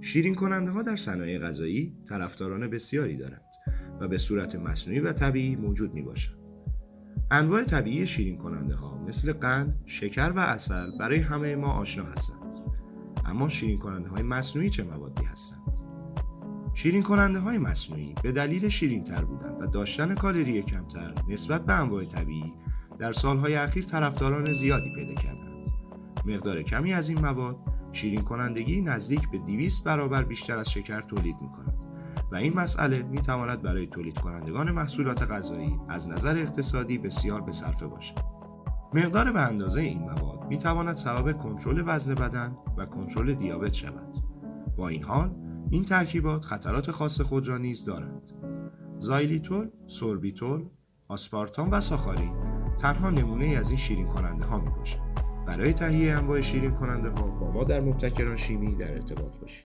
شیرین کننده ها در صنایع غذایی طرفداران بسیاری دارند و به صورت مصنوعی و طبیعی موجود می باشند. انواع طبیعی شیرین کننده ها مثل قند، شکر و عسل برای همه ما آشنا هستند. اما شیرین کننده های مصنوعی چه موادی هستند؟ شیرین کننده های مصنوعی به دلیل شیرین تر بودن و داشتن کالری کمتر نسبت به انواع طبیعی در سالهای اخیر طرفداران زیادی پیدا کردند. مقدار کمی از این مواد شیرین کنندگی نزدیک به 200 برابر بیشتر از شکر تولید می کند و این مسئله می تواند برای تولید کنندگان محصولات غذایی از نظر اقتصادی بسیار به صرفه باشد. مقدار به اندازه این مواد می تواند سبب کنترل وزن بدن و کنترل دیابت شود. با این حال این ترکیبات خطرات خاص خود را نیز دارند. زایلیتول، سوربیتول، آسپارتام و ساخارین تنها نمونه از این شیرین کننده ها می باشند. برای تهیه انواع شیرین کننده ها با ما در مبتکران شیمی در ارتباط باشید.